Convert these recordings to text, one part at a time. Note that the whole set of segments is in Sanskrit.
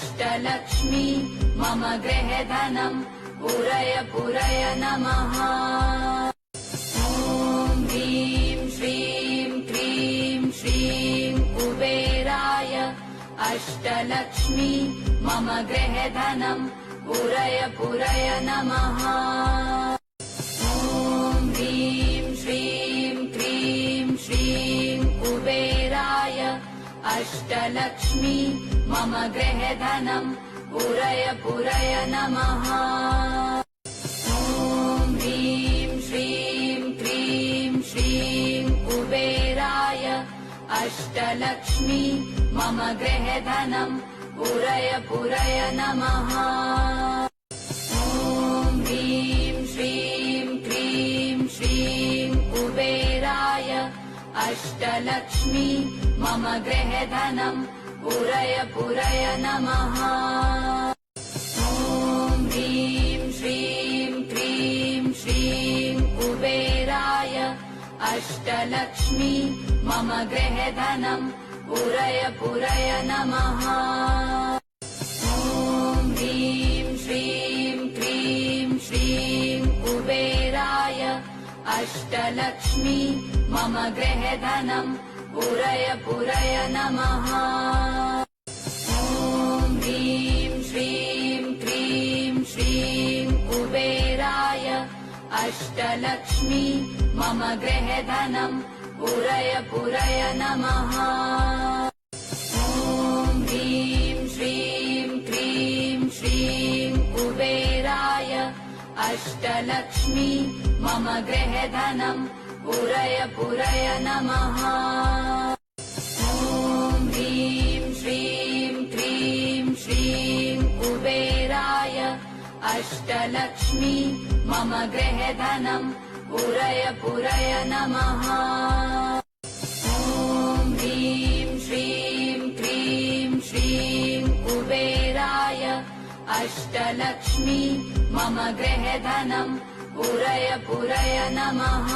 अष्टलक्ष्मी मम गृहे धनम् पूरय पूरय नमः। ॐ ह्रीं श्रीं क्रीं श्रीं कुबेराय अष्टलक्ष्मी मम गृहे धनम् पूरय पूरय नमः। ॐ ह्रीं श्रीं क्रीं श्रीं कुबेराय अष्टलक्ष्मी मम गृहे धनम् पूरय पूरय नमः। ॐ ह्रीं श्रीं क्रीं श्रीं कुबेराय अष्टलक्ष्मी मम गृहे धनम् पूरय पूरय नमः। ॐ ह्रीं श्रीं क्रीं श्रीं कुबेराय अष्टलक्ष्मी मम गृहे धनम् पूरय पूरय नमः। ॐ ह्रीं श्रीं क्रीं श्रीं कुबेराय अष्टलक्ष्मी मम गृहे धनम् पूरय पूरय नमः। ॐ ह्रीं श्रीं क्रीं श्रीं कुबेराय अष्टलक्ष्मी मम गृहे धनम् पूरय पूरय नमः। ॐ ह्रीं श्रीं क्रीं श्रीं कुबेराय अष्टलक्ष्मी मम गृहे धनम् पूरय पूरय नमः। ॐ ह्रीं श्रीं क्रीं श्रीं कुबेराय अष्टलक्ष्मी मम गृहे धनम् पूरय पूरय नमः। ॐ ह्रीं श्रीं क्रीं श्रीं कुबेराय अष्टलक्ष्मी मम गृहे धनम् पूरय पूरय नमः। ॐ ह्रीं श्रीं क्रीं श्रीं कुबेराय अष्टलक्ष्मी मम गृहे धनम् पूरय पूरय नमः।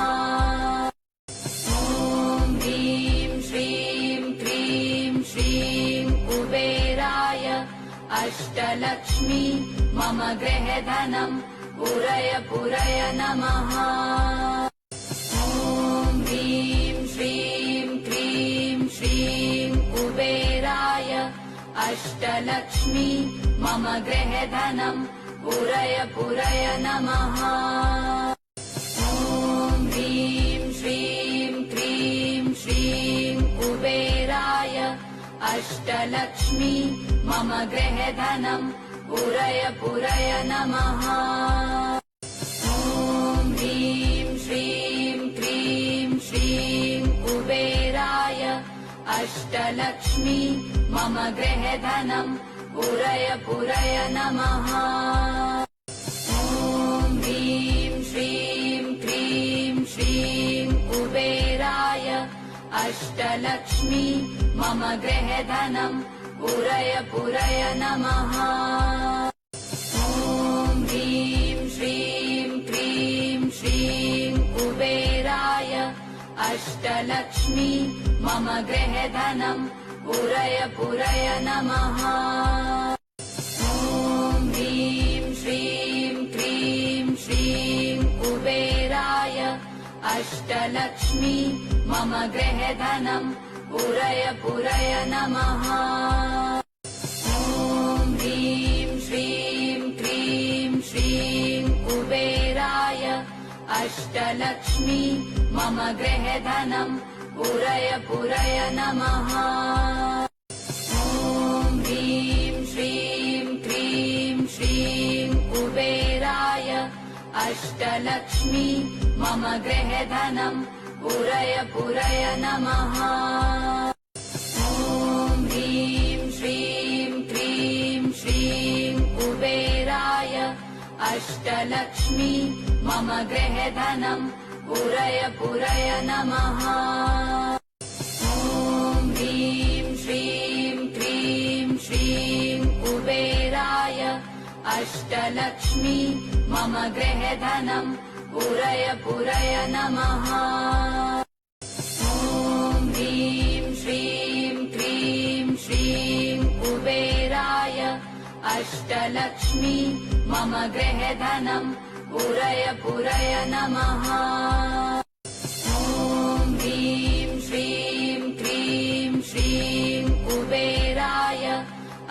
ॐ ह्रीं श्रीं क्रीं श्रीं कुबेराय अष्टलक्ष्मी मम गृहे धनम् पूरय पूरय नमः। ॐ ह्रीं श्रीं क्रीं श्रीं कुबेराय अष्टलक्ष्मी मम गृहे धनम् पूरय पूरय नमः। ॐ ह्रीं श्रीं क्रीं श्रीं कुबेराय अष्टलक्ष्मी मम गृहे धनम् पूरय पूरय नमः। ॐ ह्रीं श्रीं क्रीं श्रीं कुबेराय अष्टलक्ष्मी मम गृहे धनम् पूरय पूरय नमः। ॐ ह्रीं श्रीं क्रीं श्रीं कुबेराय अष्टलक्ष्मी मम गृहे धनम् पूरय पूरय नमः। ॐ ह्रीं श्रीं क्रीं श्रीं कुबेराय अष्टलक्ष्मी मम गृहे धनम् पूरय पूरय नमः। ॐ ह्रीं श्रीं क्रीं श्रीं कुबेराय अष्टलक्ष्मी मम गृहे धनम् पूरय पूरय नमः। ॐ ह्रीं श्रीं क्रीं श्रीं कुबेराय अष्टलक्ष्मी मम गृहे धनम् पूरय पूरय नमः। ॐ ह्रीं श्रीं क्रीं श्रीं कुबेराय अष्टलक्ष्मी मम गृहे धनम् पूरय पूरय नमः। ॐ ह्रीं श्रीं क्रीं श्रीं कुबेराय अष्टलक्ष्मी मम गृहे धनम् पूरय पूरय नमः। ॐ ह्रीं श्रीं क्रीं श्रीं कुबेराय अष्टलक्ष्मी मम गृहे धनम् पूरय पूरय नमः। ॐ ह्रीं श्रीं क्रीं श्रीं कुबेराय अष्टलक्ष्मी मम गृहे धनम् पूरय पूरय नमः। ॐ ह्रीं श्रीं क्रीं श्रीं कुबेराय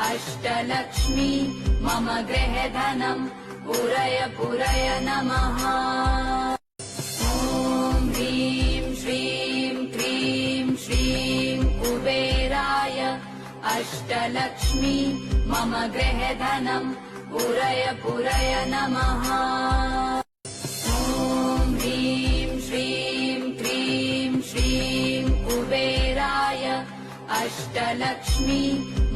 अष्टलक्ष्मी मम गृहे धनम् पूरय पूरय नमः। ॐ ह्रीं श्रीं क्रीं श्रीं कुबेराय अष्टलक्ष्मी मम गृहे धनम् पूरय पूरय नमः। ॐ ह्रीं श्रीं क्रीं श्रीं कुबेराय अष्टलक्ष्मी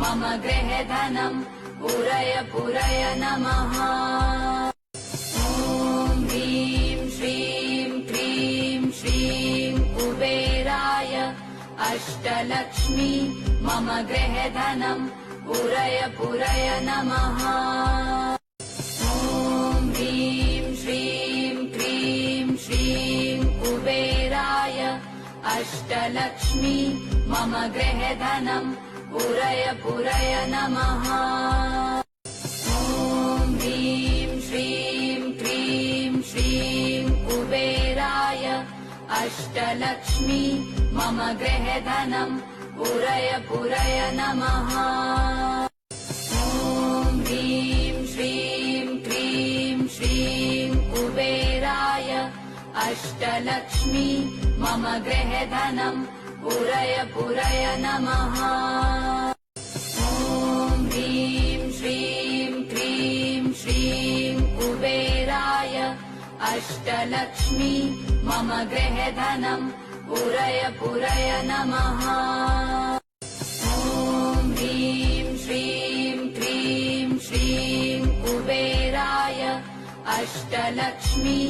मम गृहे धनम् पूरय पूरय नमः। ॐ ह्रीं श्रीं क्रीं श्रीं कुबेराय अष्टलक्ष्मी मम गृहे धनम् पूरय पूरय नमः। ॐ ह्रीं श्रीं क्रीं श्रीं कुबेराय अष्टलक्ष्मी मम गृहे धनम् पूरय पूरय नमः। ॐ ह्रीं श्रीं क्रीं श्रीं कुबेराय अष्टलक्ष्मी मम गृहे धनम् पूरय पूरय नमः। ॐ ह्रीं श्रीं क्रीं श्रीं कुबेराय अष्टलक्ष्मी मम गृहे धनम् पूरय पूरय नमः। ॐ ह्रीं श्रीं क्रीं श्रीं कुबेराय अष्टलक्ष्मी मम गृहे धनम् पूरय पूरय नमः। ॐ ह्रीं श्रीं क्रीं श्रीं कुबेराय अष्टलक्ष्मी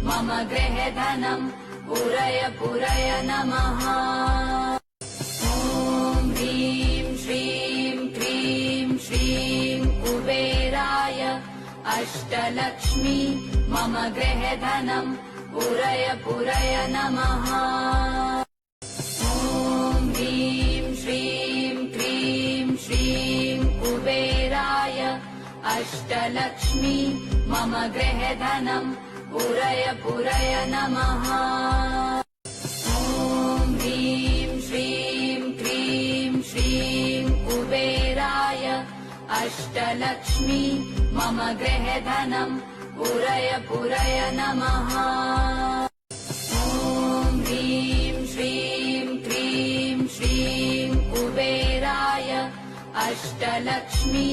मम गृहे धनम् पूरय पूरय नमः। ॐ ह्रीं श्रीं क्रीं श्रीं कुबेराय अष्टलक्ष्मी मम गृहे धनम् पूरय पूरय नमः। ॐ ह्रीं श्रीं क्रीं श्रीं कुबेराय अष्टलक्ष्मी मम गृहे धनम् पूरय पूरय नमः। ॐ ह्रीं श्रीं क्रीं श्रीं कुबेराय अष्टलक्ष्मी मम गृहे धनम् पूरय पूरय नमः। ॐ ह्रीं श्रीं क्रीं श्रीं कुबेराय अष्टलक्ष्मी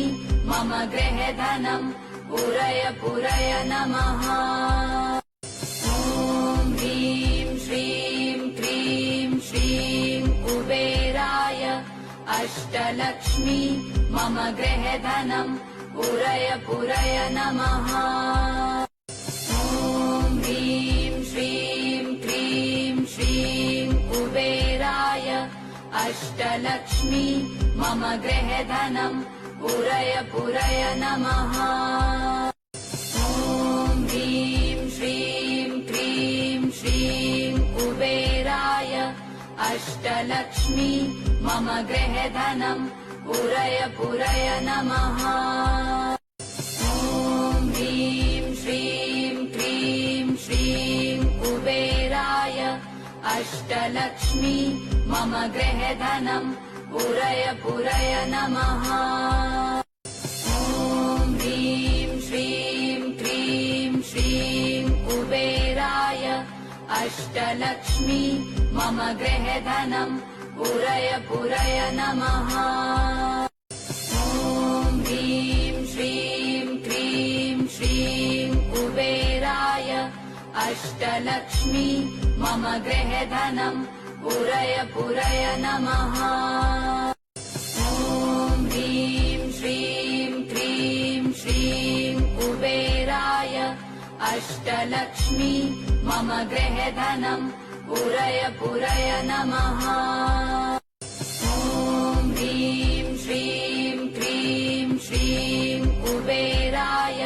मम गृहे धनम् पूरय पूरय नमः। ॐ ह्रीं श्रीं क्रीं श्रीं कुबेराय अष्टलक्ष्मी मम गृहे धनम् पूरय पूरय नमः। ॐ ह्रीं श्रीं क्रीं श्रीं कुबेराय अष्टलक्ष्मी मम गृहे धनम् पूरय पूरय नमः। ॐ ह्रीं श्रीं क्रीं श्रीं कुबेराय अष्टलक्ष्मी मम गृहे धनम् पूरय पूरय नमः। ॐ ह्रीं श्रीं क्रीं श्रीं कुबेराय अष्टलक्ष्मी मम गृहे धनम् पूरय पूरय नमः। ॐ ह्रीं श्रीं क्रीं श्रीं कुबेराय अष्टलक्ष्मी मम गृहे धनम् पूरय पूरय नमः। ॐ ह्रीं श्रीं क्रीं श्रीं कुबेराय अष्टलक्ष्मी मम गृहे धनम् पूरय पूरय नमः। ॐ ह्रीं श्रीं क्रीं श्रीं कुबेराय अष्टलक्ष्मी मम गृहे धनम् पूरय पूरय नमः। ॐ ह्रीं श्रीं क्रीं श्रीं कुबेराय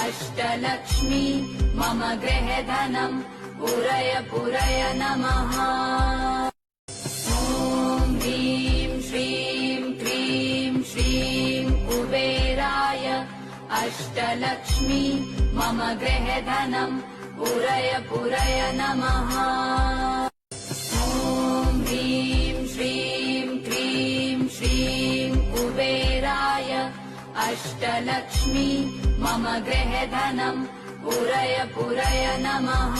अष्टलक्ष्मी मम गृहे धनम् पूरय पूरय नमः। ॐ ह्रीं श्रीं क्रीं श्रीं कुबेराय अष्टलक्ष्मी मम गृहे धनम् पूरय पूरय नमः। ॐ ह्रीं श्रीं क्रीं श्रीं कुबेराय अष्टलक्ष्मी मम गृहे धनम् पूरय पूरय नमः।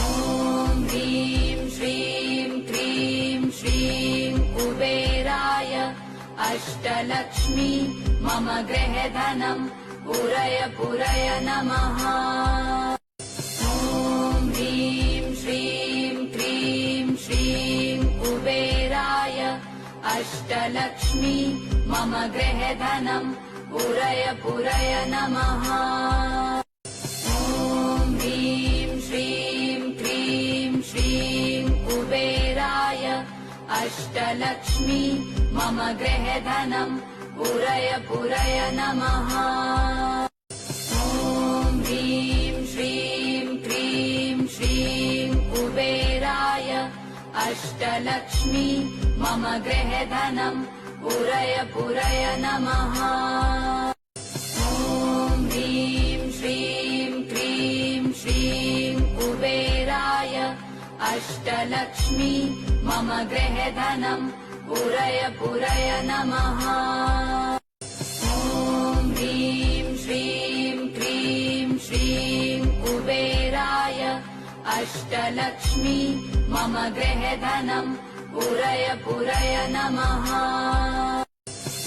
ॐ ह्रीं श्रीं क्रीं श्रीं कुबेराय अष्टलक्ष्मी मम गृहे धनम् पूरय पूरय नमः। ॐ ह्रीं श्रीं क्रीं श्रीं कुबेराय अष्टलक्ष्मी मम गृहे धनम् पूरय पूरय नमः। ॐ ह्रीं श्रीं क्रीं श्रीं कुबेराय अष्टलक्ष्मी मम गृहे धनम् पूरय पूरय नमः। ॐ ह्रीं श्रीं क्रीं श्रीं कुबेराय अष्टलक्ष्मी मम गृहे धनम् पूरय पूरय नमः। ॐ ह्रीं श्रीं क्रीं श्रीं कुबेराय अष्टलक्ष्मी मम गृहे धनम् पूरय पूरय नमः। ॐ ह्रीं श्रीं क्रीं श्रीं कुबेराय अष्टलक्ष्मी मम गृहे धनम् पूरय पूरय नमः।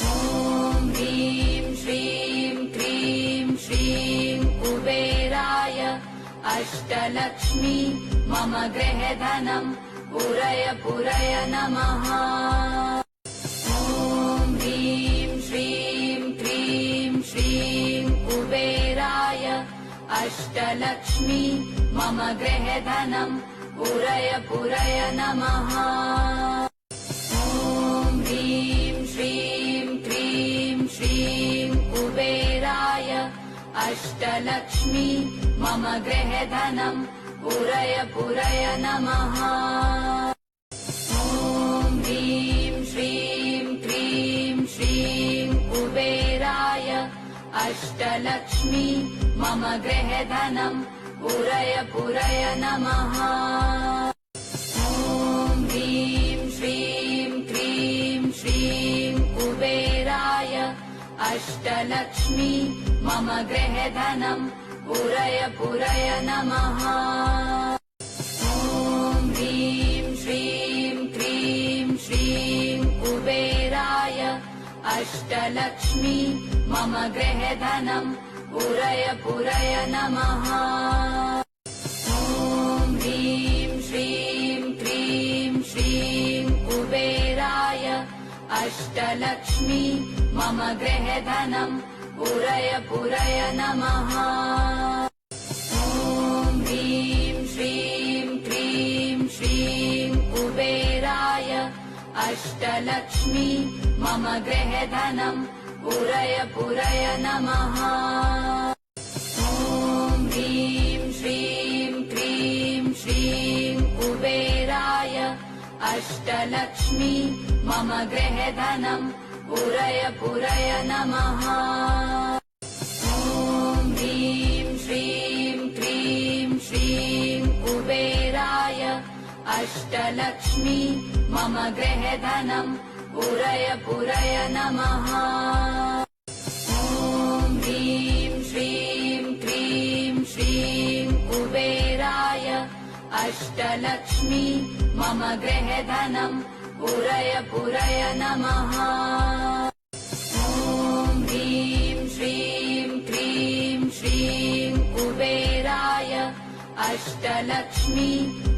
ॐ ह्रीं श्रीं क्रीं श्रीं कुबेराय अष्टलक्ष्मी मम गृहे धनम् पूरय पूरय नमः। ॐ ह्रीं श्रीं क्रीं श्रीं कुबेराय अष्टलक्ष्मी मम गृहे धनम् पूरय पूरय नमः। ॐ ह्रीं श्रीं क्रीं श्रीं कुबेराय अष्टलक्ष्मी मम गृहे धनम् पूरय पूरय नमः। ॐ ह्रीं श्रीं क्रीं श्रीं कुबेराय अष्टलक्ष्मी मम गृहे धनम् पूरय पूरय नमः। ॐ ह्रीं श्रीं क्रीं श्रीं कुबेराय अष्टलक्ष्मी मम गृहे धनम् पूरय पूरय नमः। ॐ ह्रीं श्रीं क्रीं श्रीं कुबेराय अष्टलक्ष्मी मम गृहे धनम् पूरय पूरय नमः। ॐ ह्रीं श्रीं क्रीं श्रीं कुबेराय अष्टलक्ष्मी मम गृहे धनम् पूरय पूरय नमः। ॐ ह्रीं श्रीं क्रीं श्रीं कुबेराय अष्टलक्ष्मी मम गृहे धनम् पूरय पूरय नमः। ॐ ह्रीं श्रीं क्रीं श्रीं कुबेराय अष्टलक्ष्मी मम गृहे धनम् पूरय पूरय नमः। ॐ ह्रीं श्रीं क्रीं श्रीं कुबेराय अष्टलक्ष्मी मम गृहे धनम् पूरय पूरय नमः। ॐ ह्रीं श्रीं क्रीं श्रीं कुबेराय अष्टलक्ष्मी मम गृहे धनम् पूरय पूरय नमः। ॐ ह्रीं श्रीं क्रीं श्रीं कुबेराय अष्टलक्ष्मी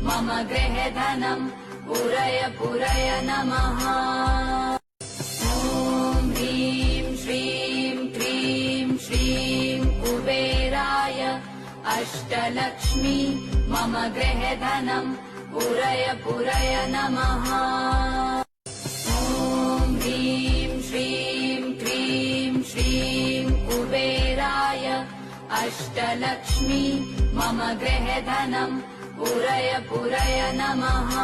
मम गृहे धनम् पूरय पूरय नमः। ॐ ह्रीं श्रीं क्रीं श्रीं कुबेराय अष्टलक्ष्मी मम गृहे धनम् पूरय पूरय नमः। ॐ ह्रीं श्रीं क्रीं श्रीं कुबेराय अष्टलक्ष्मी मम गृहे धनम् पूरय पूरय नमः।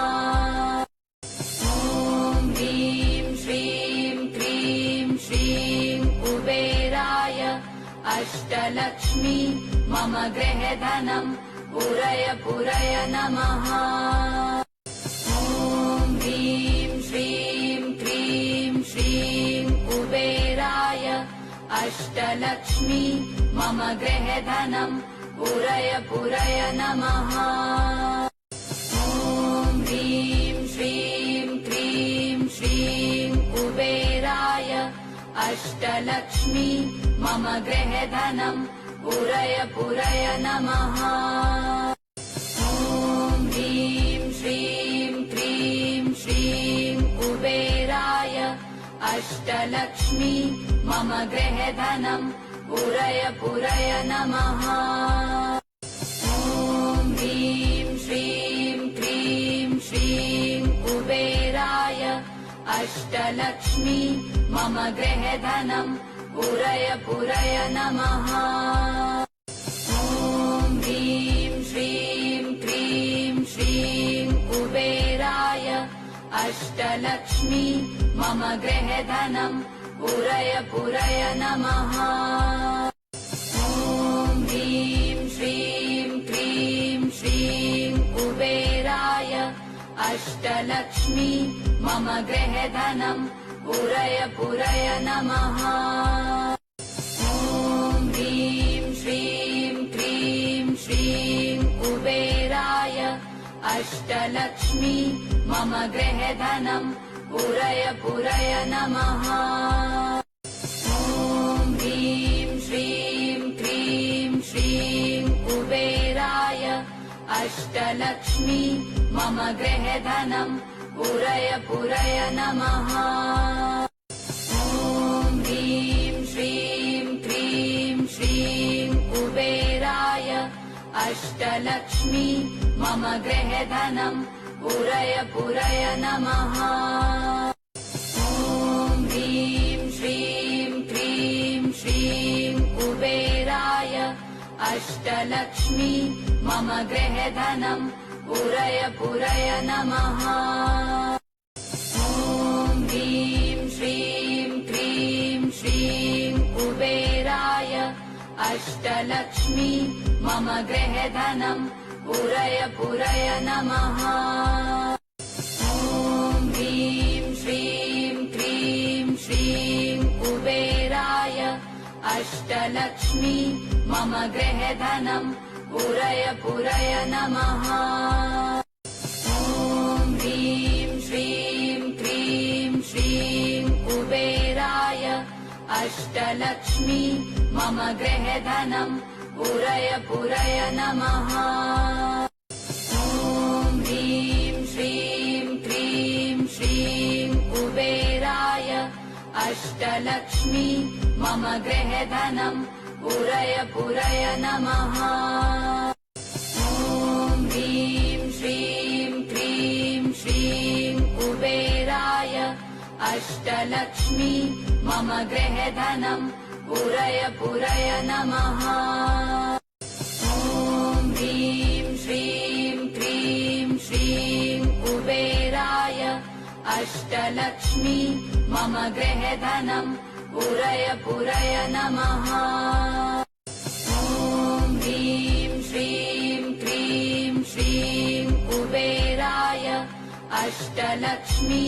ॐ ह्रीं श्रीं क्रीं श्रीं कुबेराय अष्टलक्ष्मी मम गृहे धनम् पूरय पूरय नमः। ॐ ह्रीं श्रीं क्रीं श्रीं कुबेराय अष्टलक्ष्मी मम गृहे धनम् पूरय पूरय नमः। ॐ ह्रीं श्रीं क्रीं श्रीं कुबेराय अष्टलक्ष्मी मम गृहे धनम् पूरय पूरय नमः। ॐ ह्रीं श्रीं क्रीं श्रीं कुबेराय अष्टलक्ष्मी मम गृहे धनम् पूरय पूरय नमः। ॐ ह्रीं श्रीं क्रीं श्रीं कुबेराय अष्टलक्ष्मी मम गृहे धनम् पूरय पूरय नमः। ॐ ह्रीं श्रीं क्रीं श्रीं कुबेराय अष्टलक्ष्मी मम गृहे धनम् पूरय पूरय नमः। ॐ ह्रीं श्रीं क्रीं श्रीं कुबेराय अष्टलक्ष्मी मम गृहे धनम् पूरय पूरय नमः। ॐ ह्रीं श्रीं क्रीं श्रीं कुबेराय अष्टलक्ष्मी मम गृहे धनम् पूरय पूरय नमः। ॐ ह्रीं श्रीं क्रीं श्रीं कुबेराय अष्टलक्ष्मी मम गृहे धनम् पूरय पूरय नमः। ॐ ह्रीं श्रीं क्रीं श्रीं कुबेराय अष्टलक्ष्मी मम गृहे धनम् पूरय पूरय नमः। ॐ ह्रीं श्रीं क्रीं श्रीं कुबेराय अष्टलक्ष्मी मम गृहे धनम् पूरय पूरय नमः। ॐ ह्रीं श्रीं क्रीं श्रीं कुबेराय अष्टलक्ष्मी मम गृहे धनम् पूरय पूरय नमः। ॐ ह्रीं श्रीं क्रीं श्रीं कुबेराय अष्टलक्ष्मी मम गृहे धनम् पूरय पूरय नमः। ॐ ह्रीं श्रीं क्रीं श्रीं कुबेराय अष्टलक्ष्मी मम गृहे धनम् पूरय पूरय नमः। ॐ ह्रीं श्रीं क्रीं श्रीं कुबेराय अष्टलक्ष्मी मम गृहे धनम् पूरय पूरय नमः। ॐ ह्रीं श्रीं क्रीं श्रीं कुबेराय अष्टलक्ष्मी मम गृहे धनम् पूरय पूरय नमः। ॐ ह्रीं श्रीं क्रीं श्रीं कुबेराय अष्टलक्ष्मी मम गृहे धनम् पूरय पूरय नमः। ॐ ह्रीं श्रीं क्रीं श्रीं कुबेराय अष्टलक्ष्मी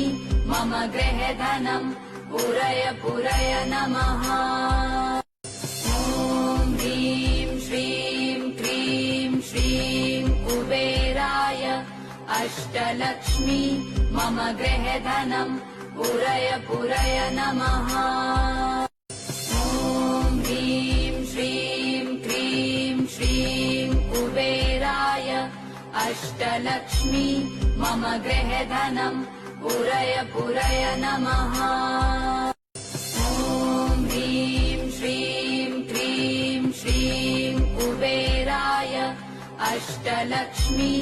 मम गृहे धनम् पूरय पूरय नमः। ॐ ह्रीं श्रीं क्रीं श्रीं कुबेराय अष्टलक्ष्मी मम गृहे धनम् पूरय पूरय नमः। ॐ ह्रीं श्रीं क्रीं श्रीं कुबेराय अष्टलक्ष्मी मम गृहे धनम् पूरय पूरय नमः। ॐ ह्रीं श्रीं क्रीं श्रीं कुबेराय अष्टलक्ष्मी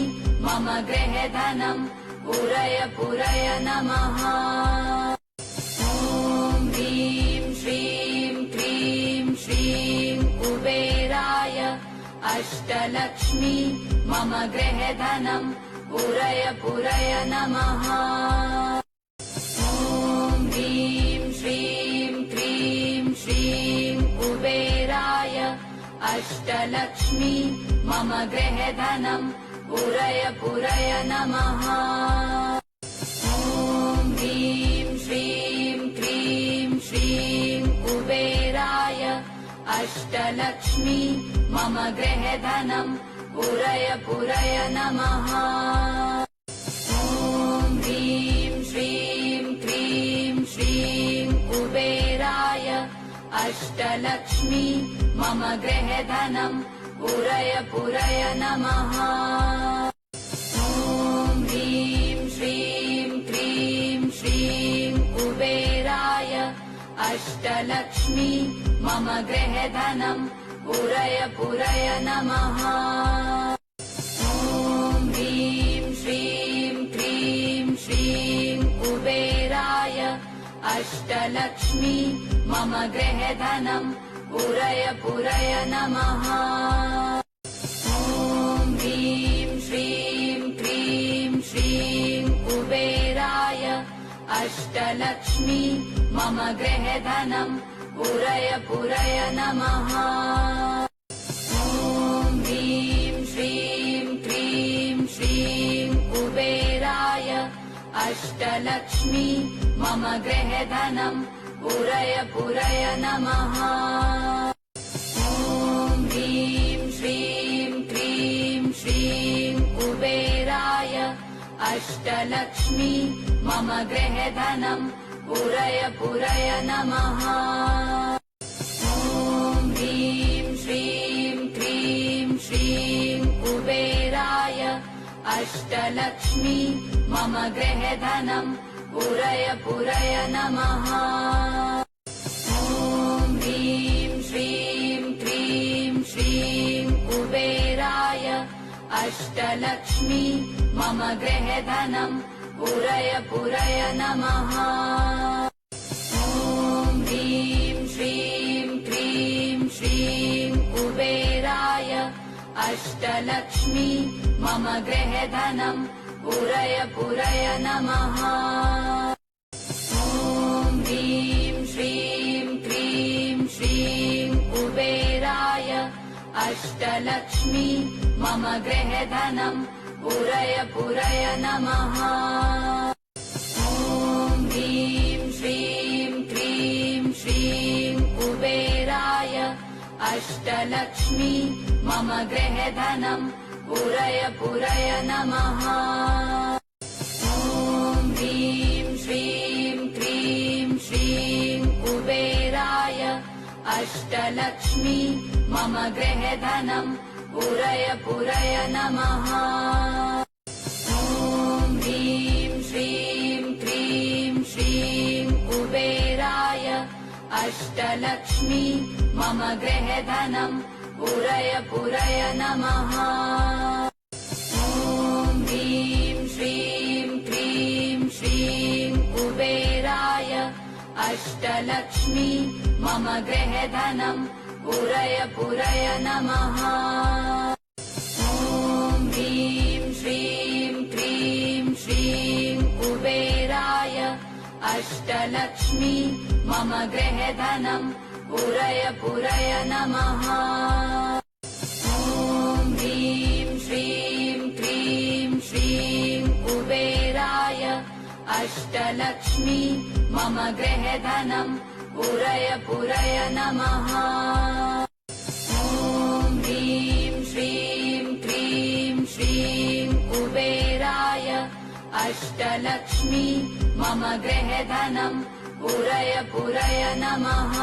मम गृहे धनम् पूरय पूरय नमः। ॐ ह्रीं श्रीं क्रीं श्रीं कुबेराय अष्टलक्ष्मी मम गृहे धनम् पूरय पूरय नमः। ॐ ह्रीं श्रीं क्रीं श्रीं कुबेराय अष्ट अष्टलक्ष्मी मम गृहे धनम् पूरय पूरय नमः। ॐ ह्रीं श्रीं क्रीं श्रीं कुबेराय अष्टलक्ष्मी मम गृहे धनम् पूरय पूरय नमः। ॐ ह्रीं श्रीं क्रीं श्रीं कुबेराय अष्टलक्ष्मी मम गृहे धनम् पूरय पूरय नमः। ॐ ह्रीं श्रीं क्रीं श्रीं कुबेराय अष्टलक्ष्मी मम गृहे धनम् पूरय पूरय नमः। ॐ ह्रीं श्रीं क्रीं श्रीं कुबेराय अष्टलक्ष्मी मम गृहे धनम् पूरय पूरय नमः। ॐ ह्रीं श्रीं क्रीं श्रीं कुबेराय अष्टलक्ष्मी मम गृहे धनम् पूरय पूरय नमः। ॐ ह्रीं श्रीं क्रीं श्रीं कुबेराय अष्टलक्ष्मी मम गृहे धनम् पूरय पूरय नमः। ॐ ह्रीं श्रीं क्रीं श्रीं कुबेराय अष्टलक्ष्मी मम गृहे धनम् पूरय पूरय नमः। ॐ ह्रीं श्रीं क्रीं श्रीं कुबेराय अष्टलक्ष्मी मम गृहे धनम् पूरय पूरय नमः। ॐ ह्रीं श्रीं क्रीं श्रीं कुबेराय अष्टलक्ष्मी मम गृहे धनम् पूरय पूरय नमः। ॐ ह्रीं श्रीं क्रीं श्रीं कुबेराय अष्टलक्ष्मी मम गृहे धनम् पूरय पूरय नमः। ॐ ह्रीं श्रीं क्रीं श्रीं कुबेराय अष्टलक्ष्मी मम गृहे धनम् पूरय पूरय नमः। ॐ ह्रीं श्रीं क्रीं श्रीं कुबेराय अष्टलक्ष्मी मम गृहे धनम् पूरय पूरय नमः। ॐ ह्रीं श्रीं क्रीं श्रीं कुबेराय अष्टलक्ष्मी मम गृहे धनम् पूरय पूरय नमः। ॐ ह्रीं श्रीं क्रीं श्रीं कुबेराय अष्टलक्ष्मी मम गृहे धनम् पूरय पूरय नमः। ॐ ह्रीं श्रीं क्रीं श्रीं कुबेराय अष्टलक्ष्मी मम गृहे धनम् पूरय पूरय नमः। ॐ ह्रीं श्रीं क्रीं श्रीं कुबेराय अष्टलक्ष्मी मम गृहे धनम् पूरय पूरय नमः। ॐ ह्रीं श्रीं क्रीं श्रीं कुबेराय अष्टलक्ष्मी मम गृहे धनम् पूरय पूरय नमः। ॐ ह्रीं श्रीं क्रीं श्रीं कुबेराय अष्टलक्ष्मी मम गृहे धनम् पूरय पूरय नमः।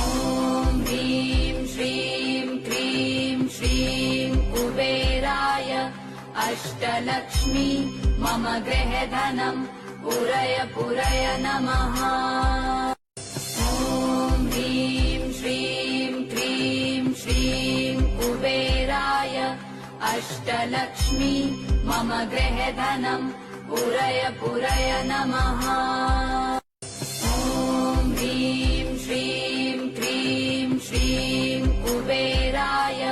ॐ ह्रीं श्रीं क्रीं श्रीं कुबेराय अष्टलक्ष्मी मम गृहे धनम् पूरय पूरय नमः। ॐ ह्रीं श्रीं क्रीं श्रीं कुबेराय अष्टलक्ष्मी मम गृहे धनम् पूरय पूरय नमः। ॐ ह्रीं श्रीं क्रीं श्रीं कुबेराय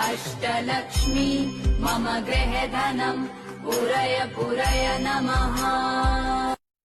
अष्टलक्ष्मी मम गृहे धनम् पूरय पूरय नमः।